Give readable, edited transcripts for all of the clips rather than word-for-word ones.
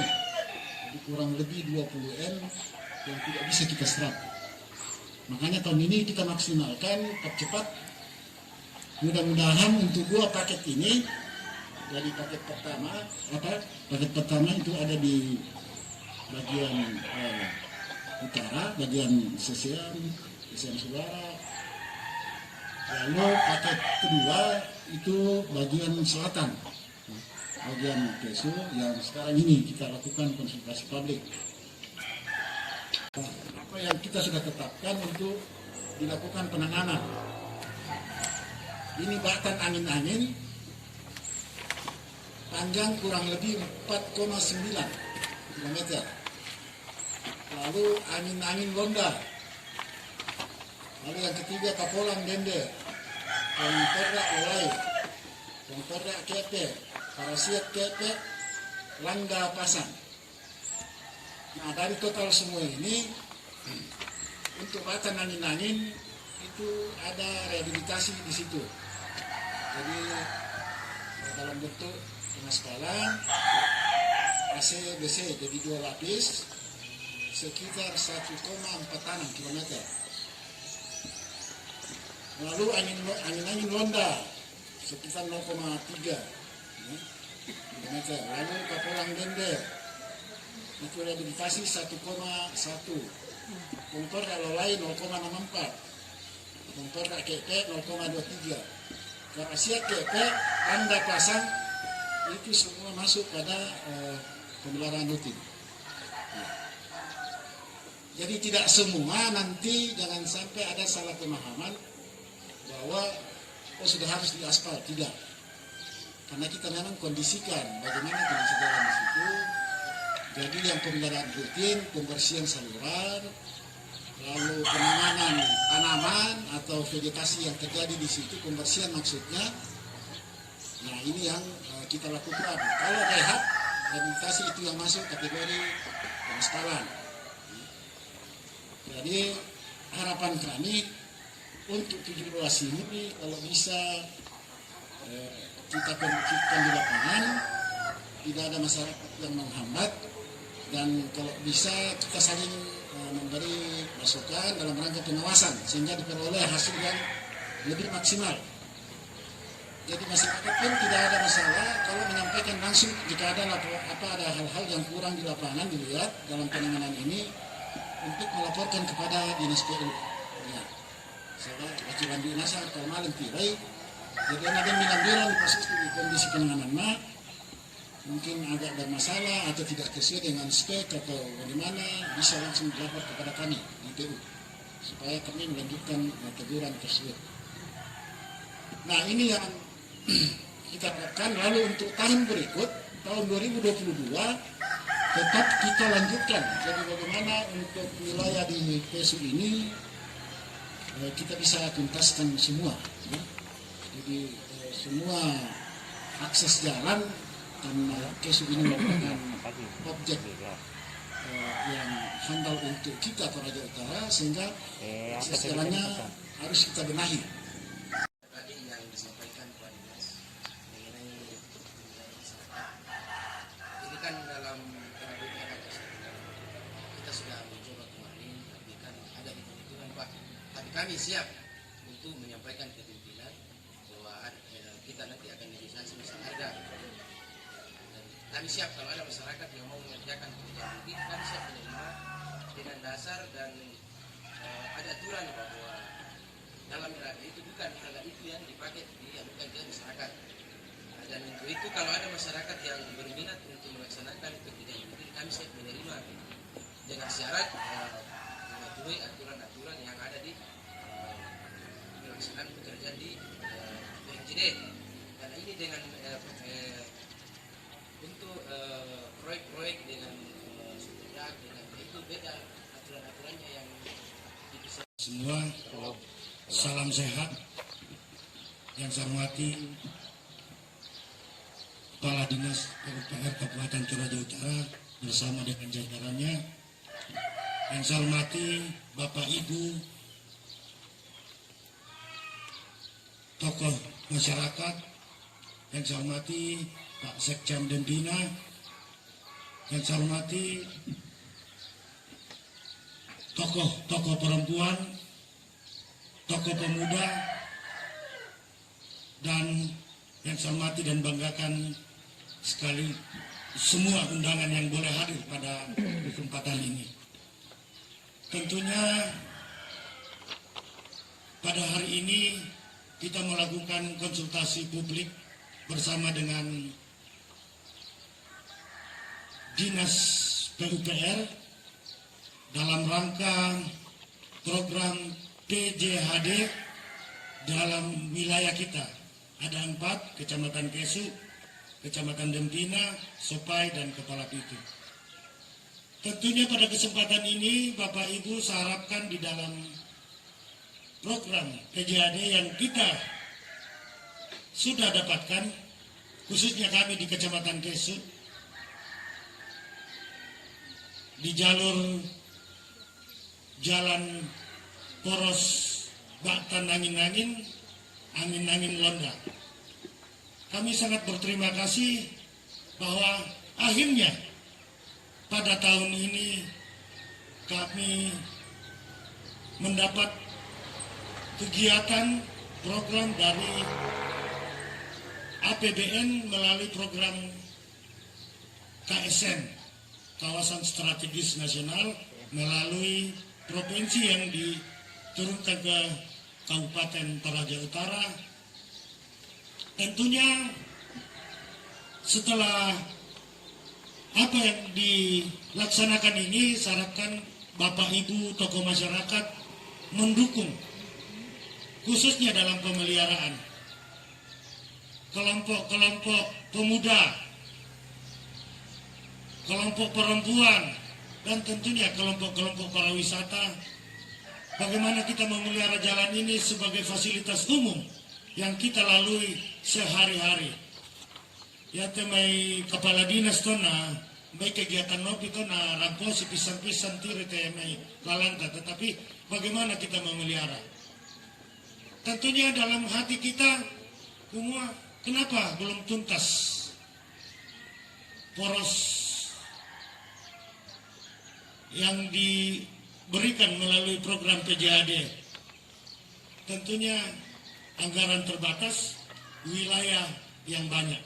jadi kurang lebih 20 M yang tidak bisa kita serap. Makanya tahun ini kita maksimalkan percepat. Mudah-mudahan untuk 2 paket ini, dari paket pertama itu ada di bagian utara, bagian Sesean Suara. Lalu paket kedua itu bagian selatan, bagian Kesu yang sekarang ini kita lakukan konsultasi publik. Apa yang kita sudah tetapkan untuk dilakukan penanganan. Ini batan angin-angin panjang kurang lebih 4,9 km. Lalu angin-angin londa. Lalu yang ketiga kapolang dende, kontorrak olai, kontorrak kepe, parasiat kepe, langga pasang. Nah dari total semua ini, untuk batan angin-angin itu ada rehabilitasi di situ. Jadi dalam bentuk pengaspalan, AC/BC jadi 2 lapis, sekitar 1,46 km. Lalu angin-angin londa sekitar 0,3 km. Lalu kapolang dende itu rehabilitasi 1,1. Kontor lalolai 0,64. Kontor KP 0,23. Karasiat KP anda pasang itu semua masuk pada pemeliharaan rutin. Jadi tidak semua, nanti jangan sampai ada salah pemahaman bahwa sudah harus diaspal, tidak. Karena kita memang kondisikan bagaimana kondisi jalan di situ. Jadi yang pemeliharaan rutin, pembersihan saluran, lalu penanganan tanaman atau vegetasi yang terjadi di situ, pembersihan maksudnya. Nah ini yang kita lakukan. Kalau rehab, rehabilitasi itu yang masuk kategori pengaspalan. Jadi harapan kami untuk 7 ruas ini kalau bisa kita kondisikan di lapangan, tidak ada masyarakat yang menghambat, dan kalau bisa kita saling memberi masukan dalam rangka pengawasan sehingga diperoleh hasil yang lebih maksimal. Jadi masyarakat pun tidak ada masalah kalau menyampaikan langsung jika ada hal-hal yang kurang di lapangan dilihat dalam penanganan ini untuk melaporkan kepada dinas PU. Ya, saya wajiban dinas atau malam tirai. Jadi ada bilang di kondisi penanganan mungkin agak bermasalah atau tidak sesuai dengan spek atau bagaimana, bisa langsung dilapor kepada kami di PU supaya kami melanjutkan teguran tersebut. Nah ini yang kita harapkan. Lalu untuk tahun berikut, tahun 2022 tetap kita lanjutkan. Jadi bagaimana untuk wilayah di PSU ini kita bisa tuntaskan semua. Ya. Jadi semua akses jalan karena PSU ini merupakan objek yang handal untuk kita Toraja Utara, sehingga akses jalannya harus kita benahi. Tadi yang disampaikan Pak Dinas mengenai masyarakat, ini kan dalam pengaduan kita sudah mencoba kemarin, tapi kan ada hitung-hitungan Pak. Tapi kami siap untuk menyampaikan ke pimpinan bahwa kita nanti akan negosiasi masalah harga. Kami siap kalau ada masyarakat yang mau mengerjakan pekerjaan ini, kami siap menerima dengan dasar dan ada aturan bahwa dalam harga itu bukan harga itu yang dipakai diadukan ke masyarakat. Dan untuk itu kalau ada masyarakat yang berminat untuk melaksanakan pekerjaan ini, kami siap menerima dengan syarat mematuhi aturan-aturan yang ada di pelaksanaan pekerjaan di PMJD. Karena ini dengan untuk proyek-proyek dengan sudah dengan itu beda aturan-aturannya yang dipisah. Semua salam sehat. Yang saya hormati Kepala Dinas PUPR Kabupaten Toraja Utara bersama dengan jajarannya. Yang saya hormati Bapak Ibu tokoh masyarakat. Yang saya hormati Pak Sekcam Dembina, Yang saya hormati tokoh-tokoh perempuan, tokoh pemuda, dan yang saya hormati dan banggakan sekali semua undangan yang boleh hadir pada kesempatan ini. Tentunya pada hari ini kita melakukan konsultasi publik bersama dengan Dinas PUPR dalam rangka program PJHD dalam wilayah kita. Ada 4, Kecamatan Kesu, Kecamatan Dempina, Sopai, dan Kepala Pitu. Tentunya pada kesempatan ini Bapak Ibu saya harapkan di dalam program PJHD yang kita sudah dapatkan, khususnya kami di Kecamatan Kesu, di jalur jalan poros Batan Angin-Angin Londa. Kami sangat berterima kasih bahwa akhirnya pada tahun ini kami mendapat kegiatan program dari APBN melalui program KSN, Kawasan Strategis Nasional, melalui provinsi yang diturunkan ke Kabupaten Toraja Utara. Tentunya setelah apa yang dilaksanakan ini, saya harapkan Bapak Ibu tokoh masyarakat mendukung, khususnya dalam pemeliharaan kelompok-kelompok pemuda, kelompok perempuan, dan tentunya kelompok-kelompok para wisata. Bagaimana kita memelihara jalan ini sebagai fasilitas umum yang kita lalui sehari-hari. Ya temai kepala dinas tona, baik kegiatan nopi tona, ramposi pisang-pisang tiri temai lalangka. Tetapi bagaimana kita memelihara? Tentunya dalam hati kita, semua kenapa belum tuntas poros yang diberikan melalui program PJHD. Tentunya anggaran terbatas, wilayah yang banyak,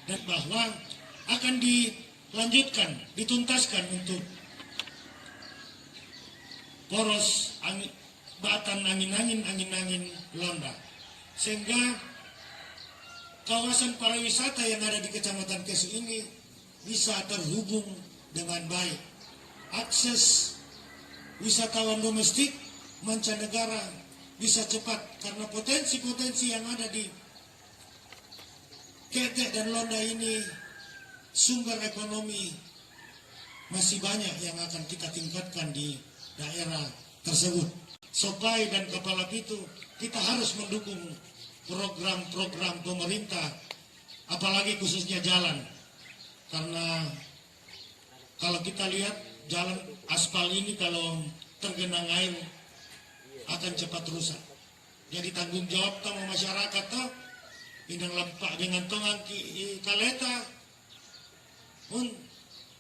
dan bahwa akan dilanjutkan, dituntaskan untuk poros Batan Angin-Angin Londa, sehingga kawasan pariwisata yang ada di Kecamatan Kesu ini bisa terhubung dengan baik. Akses wisatawan domestik mancanegara bisa cepat, karena potensi-potensi yang ada di Ketek dan Londa ini, sumber ekonomi masih banyak yang akan kita tingkatkan di daerah tersebut. Sopai dan Kepala Pitu, kita harus mendukung program-program pemerintah, apalagi khususnya jalan, karena kalau kita lihat jalan aspal ini kalau tergenang air akan cepat rusak. Jadi tanggung jawab sama masyarakat toh, indang lempak dengan tongang kaleta pun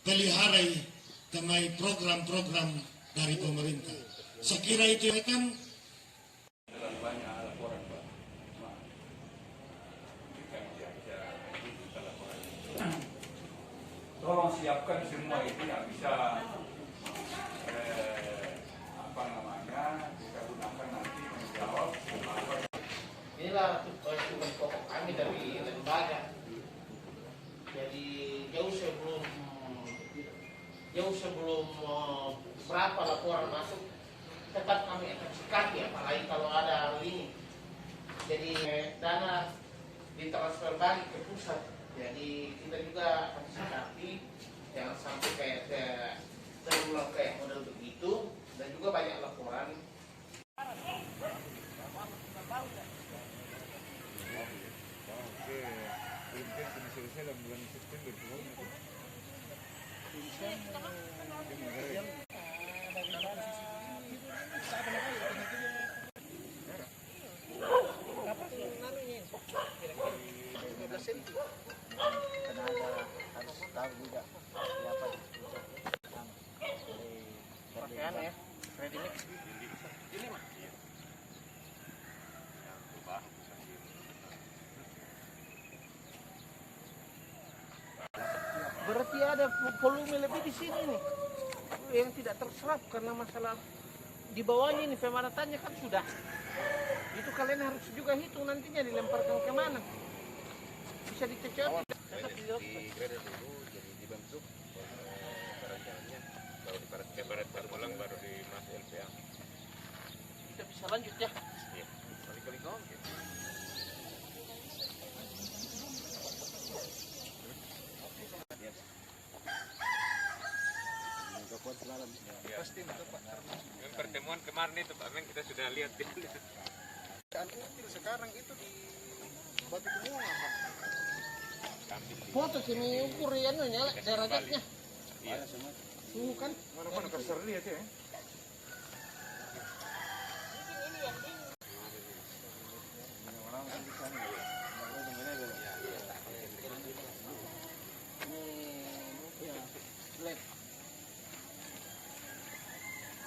peliharai temai program-program dari pemerintah. Saya kira itu kan banyak laporan, Pak. Tolong siapkan semua itu yang bisa kita gunakan nanti menjawab apa. Inilah tugas pokok kami dari lembaga. Jadi jauh sebelum berapa laporan masuk, tetap kami akan sikapi, apalagi kalau ada hal ini. Jadi dana ditransfer balik ke pusat. Jadi kita juga akan sikapi, jangan sampai kayak terulang kayak model begitu. Dan juga banyak laporan. Dalam bulan September karena harus tahu juga Berarti ada volume lebih di sini nih yang tidak terserap karena masalah di bawahnya ini pemadatannya kan sudah. Itu kalian harus juga hitung nantinya dilemparkan kemana. Bisa dicocok. Tetap di Grader dulu, jadi dibentuk perencananya, baru dipadat ulang, baru dimasuk LPA. Kita bisa lanjut ya. Iya, kali-kali kau gitu. Pasti yang pertemuan kemarin itu Pak Men, kita sudah lihat di Sekarang itu di Batu Kemuang apa? Foto sini ukur ya derajatnya. Iya. Suhu kan? Mana-mana kasar lihat ya.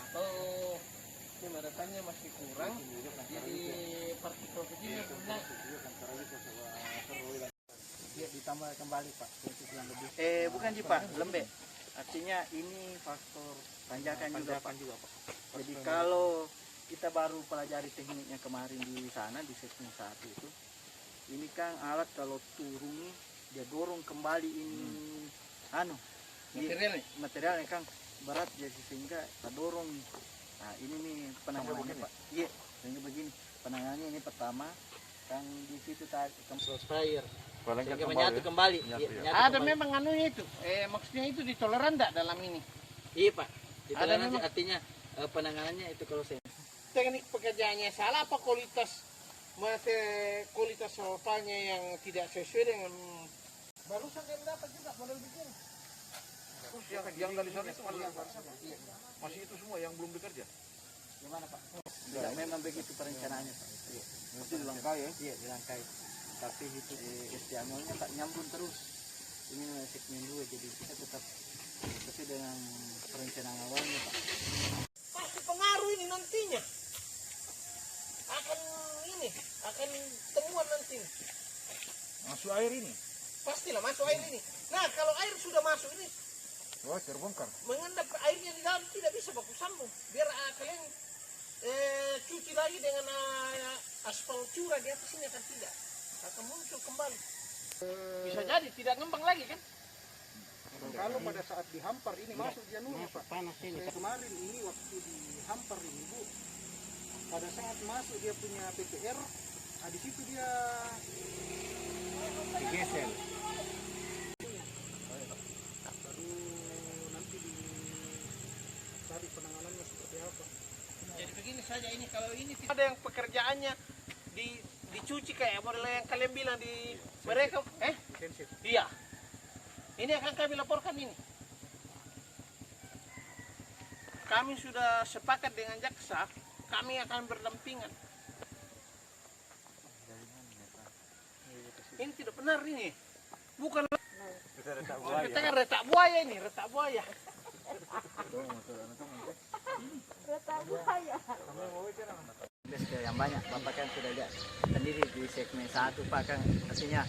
Atau pemadatannya masih kurang, jadi partikel kecilnya naik. Ditambah kembali Pak untuk yang lebih. Bukan sih Pak, lembek. Artinya ini faktor tanjakan juga Pak. Jadi kalau kita baru pelajari tekniknya kemarin di sana di segmen 1 itu, ini kan alat kalau turun dia dorong kembali ini materialnya kan berat jadi sehingga kita dorong. Nah ini nih penanganannya Pak. Iya, sehingga begini penanganannya ini pertama kan di situ tadi Sprayer. sehingga menyatu kembali. Ada memang anunya itu. Maksudnya itu ditoleran enggak dalam ini? Iya Pak. Ada memang Artinya penanganannya itu kalau saya teknik pekerjaannya salah apa kualitas kualitas soalnya yang tidak sesuai dengan barusan yang dapat juga model begini. Yang dari sana itu masih itu semua yang belum bekerja. gimana Pak? Tidak, memang begitu perencanaannya Pak. Iya. Mesti dilangkai ya. Iya, dilangkai. Tapi itu SDA-nya tak nyambung terus. Ini segmen 2 jadi kita tetap sesuai dengan perencanaan awalnya Pak. Pasti pengaruh ini nantinya. Akan temuan nanti. Masuk air ini. Pastilah masuk air ini. Nah, kalau air sudah masuk ini Wah, terbongkar. mengendap airnya di dalam tidak bisa baku sambung. Biar kalian cuci lagi dengan aspal curah di atas ini akan tidak. Akan muncul kembali. Bisa jadi tidak ngembang lagi kan? Kalau pada saat dihampar ini masuk dia nunggu Pak. Panas ini. Kemarin ini waktu dihampar ini Bu, pada saat masuk dia punya PPR, di situ dia Digesel. baru nanti dicari penanganannya seperti apa. Jadi begini saja ini, kalau ini ada yang pekerjaannya dicuci kayak model yang kalian bilang di mereka iya. Ini akan kami laporkan ini. Kami sudah sepakat dengan jaksa, kami akan berdampingan. Ini tidak benar ini. Bukan kita kan retak buaya ini, retak buaya. Yang banyak Bapak kan sudah lihat sendiri di segmen 1 Pak kan artinya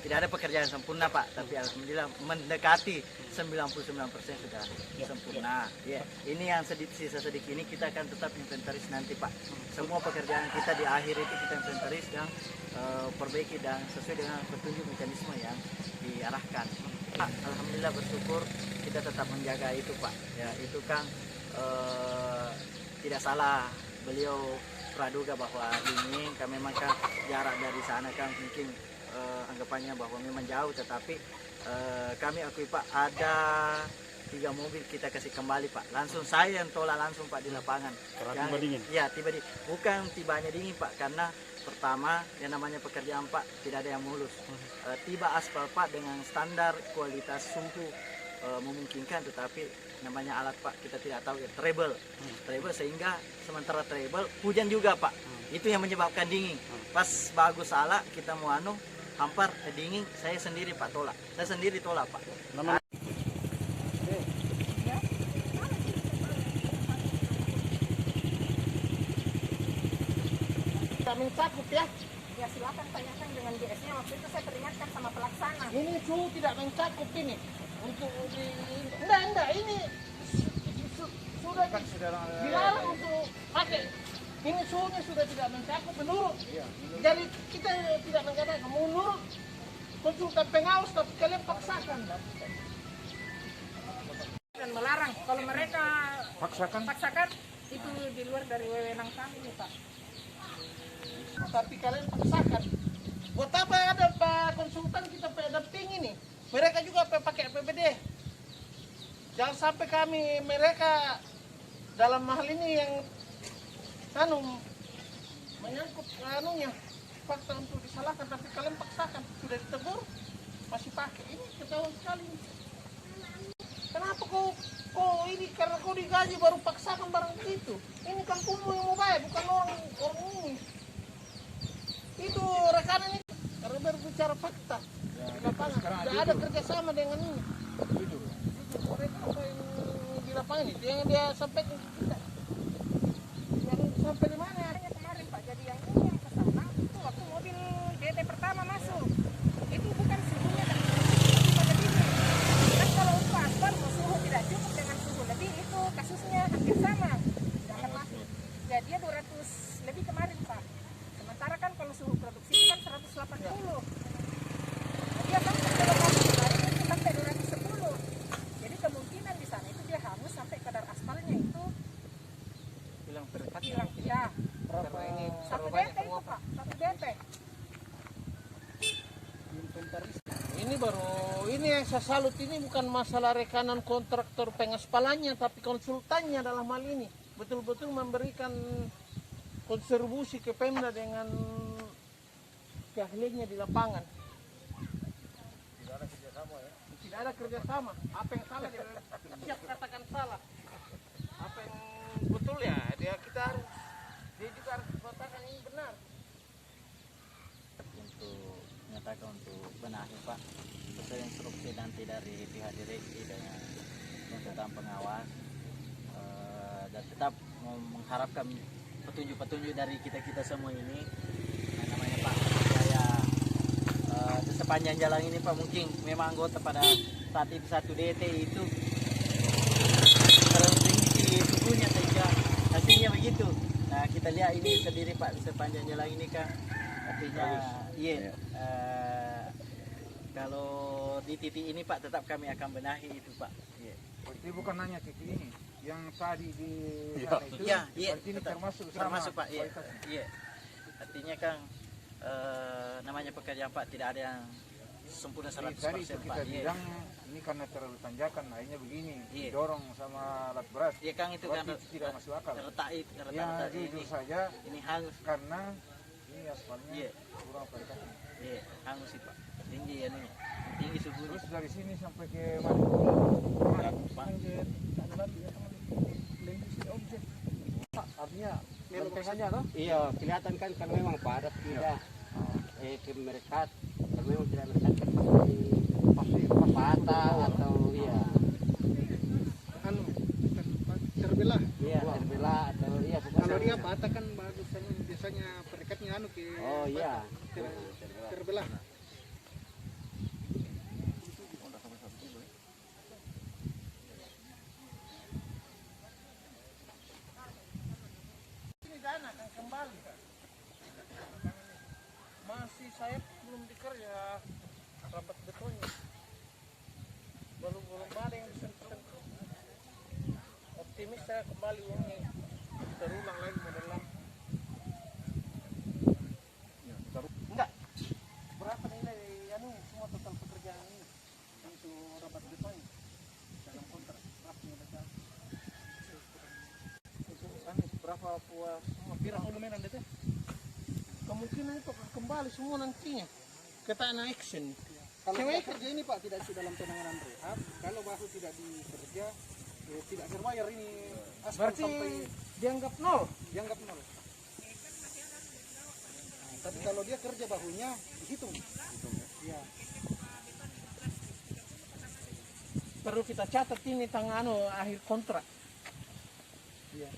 tidak ada pekerjaan sempurna Pak, tapi alhamdulillah mendekati 99% sudah sempurna. Ya, ini yang sisa sedikit ini kita akan tetap inventaris nanti Pak. Semua pekerjaan kita di akhir itu kita inventaris dan perbaiki dan sesuai dengan petunjuk mekanisme yang diarahkan. Pak, alhamdulillah bersyukur kita tetap menjaga itu Pak. Ya, itu kan tidak salah beliau praduga bahwa dingin, kan memang kan jarak dari sana kan mungkin anggapannya bahwa memang jauh, tetapi kami akui Pak ada 3 mobil kita kasih kembali Pak, langsung saya yang tolak langsung Pak di lapangan. Karena tiba dingin? Ya tiba dingin, bukan tibanya dingin Pak, karena pertama yang namanya pekerjaan Pak tidak ada yang mulus. Tiba aspal Pak dengan standar kualitas suhu memungkinkan, tetapi namanya alat Pak kita tidak tahu ya treble sehingga sementara treble hujan juga Pak, itu yang menyebabkan dingin. Pas bagus salah kita mau hampar dingin, saya sendiri Pak tolak, saya sendiri tolak Pak. Kami takut ya. Ya silakan tanyakan dengan DS-nya, waktu itu saya peringatkan sama pelaksana. Ini suhu tidak mencakup ini. untuk enggak ini sudah dilarang untuk pakai. Ini suhunya sudah tidak mencakup menurut. Jadi kita tidak mengatakan menurut konsultan pengawas, tapi kalian paksakan. Dan melarang. Kalau mereka Paksakan. itu di luar dari wewenang kami nih Pak. Tapi kalian paksakan. Buat apa ada Pak konsultan kita dampingi nih? Mereka juga pakai APBD. Jangan sampai mereka dalam hal ini yang menyangkut fakta untuk disalahkan, tapi kalian paksakan. Sudah ditegur masih pakai. Ini ketahuan sekali. Kenapa kau ini karena kau digaji baru paksakan barang itu? Ini kampungmu yang mau bayar, bukan orang ini. Itu rekanan itu karena berbicara fakta di lapangan. Tidak ada kerjasama dengan ini. Itu mereka apa yang di lapangan itu yang dia sampaikan ke kita. Yang sampai di mana? Kemarin Pak, jadi yang ini yang kesana itu waktu mobil DT pertama masuk. Itu bukan suhunya dan suhu lebih. Kan kalau untuk aspal suhu tidak cukup dengan suhu lebih, itu kasusnya hampir sama. Tidak akan masuk. Jadi dia 200 lebih kemarin Pak. Sementara kan kalau suhu produksi itu kan 180. Dia sampai ke lokasi kemarin itu sampai 210. Jadi kemungkinan di sana itu dia hangus sampai kadar aspalnya itu hilang. Ya. Berapa ini? Satu DP itu Pak, satu DP. Ini yang saya salut ini bukan masalah rekanan kontraktor pengaspalannya, tapi konsultannya dalam hal ini betul-betul memberikan kontribusi ke Pemda dengan keahliannya di lapangan. Tidak ada kerjasama. Apa yang salah dia siap katakan salah. Apa yang betul ya dia juga harus katakan ini benar. Untuk menyatakan untuk benahi Pak, sesuai instruksi nanti dari pihak direksi dengan konsultan pengawas, dan tetap mengharapkan petunjuk-petunjuk dari kita semua ini. Namanya Pak, saya di sepanjang jalan ini Pak, mungkin memang anggota pada saat itu 1 DT itu terlalu tinggi suhunya sehingga hasilnya begitu. Nah kita lihat ini sendiri Pak, di sepanjang jalan ini kan artinya kalau di titik ini Pak tetap kami akan benahi itu Pak. Berarti bukan hanya titik ini, yang tadi di sana itu, berarti ini termasuk Pak. Iya. Artinya kan namanya pekerjaan Pak tidak ada yang sempurna 100% tadi itu Pak. kita bilang ini karena terlalu tanjakan, akhirnya begini, dorong sama alat berat. Iya kan itu kan itu tidak masuk akal. Ya jujur saja ini hangus karena ini aspalnya kurang perikatan. Iya, hangus sih Pak. Tinggi ya nih. Tinggi suhunya. Terus dari sini sampai ke mana? Artinya lempengannya toh? Iya, kelihatan kan karena memang padat tidak mereka kalau memang tidak mereka pasti patah atau iya terbelah. Iya, terbelah atau iya kalau dia patah kan biasanya perekatnya ke terbelah. Akan kembali masih saya belum dikerja rapat betonnya belum ada yang disentuh. Optimis saya kembali uangnya terulang lagi model lama. Enggak berapa nilai semua total pekerjaan ini untuk rapat betonnya dalam kontrak berapa nilai berapa puas semua pirang volumen Anda teh? Kemungkinan itu akan kembali semua nantinya ke tanah action. Kalau kerja ini Pak tidak dalam penanganan rehab, kalau bahu tidak dikerja tidak terbayar ini aspal berarti sampai dianggap nol. Nah, tapi kalau dia kerja bahunya dihitung. Ya. Perlu kita catat ini tanggal akhir kontrak. Iya.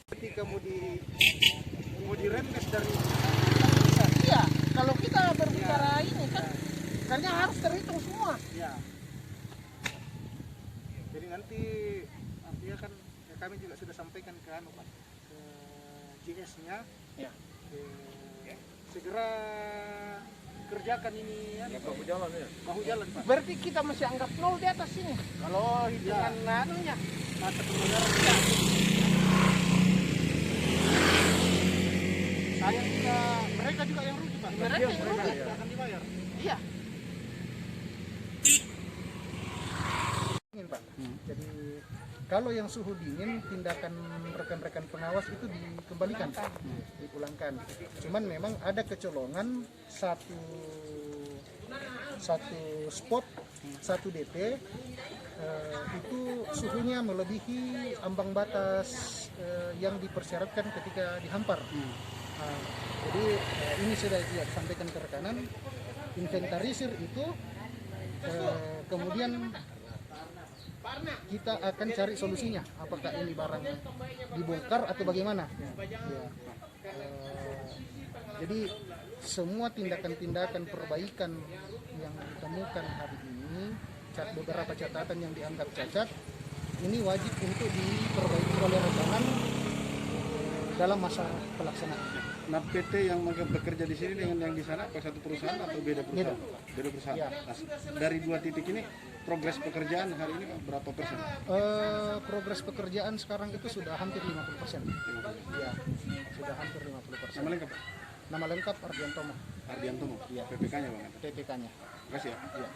Ketika mau dirembes dari iya, kalau kita berbicara ini kan karena harus terhitung semua. ya. kami juga sudah sampaikan ke Pak, ke JS-nya, Ya. segera kerjakan ini ya, bahu jalan Pak. Berarti kita masih anggap nol di atas ini. Kalau hitungan anunya. Mata pengeluaran ya. Sayang juga mereka juga yang rugi Pak. Mereka yang rugi. Tidak akan dibayar. Iya. Dingin Pak. Jadi kalau yang suhu dingin, tindakan rekan-rekan pengawas itu dikembalikan, dipulangkan. Cuman memang ada kecolongan satu spot, satu DP itu suhunya melebihi ambang batas yang dipersyaratkan ketika dihampar. Jadi ini sudah disampaikan ke rekanan, inventarisir itu, kemudian kita akan cari solusinya, apakah ini barang dibongkar atau bagaimana. Ya. Jadi semua tindakan-tindakan perbaikan yang ditemukan hari ini, beberapa catatan yang dianggap cacat, ini wajib untuk diperbaiki oleh rekanan dalam masa pelaksanaan. Nah, PT yang bekerja di sini dengan yang di sana, apa satu perusahaan atau beda perusahaan? Beda perusahaan. Ya. Nah, dari dua titik ini, progres pekerjaan hari ini Pak, berapa persen? Progres pekerjaan sekarang itu sudah hampir 50%. Ya, sudah hampir 50%. Nama lengkap Pak? Nama lengkap Ardiantomo. Ardiantomo, PPK-nya Bang. PPK-nya. Terima kasih ya. Ya.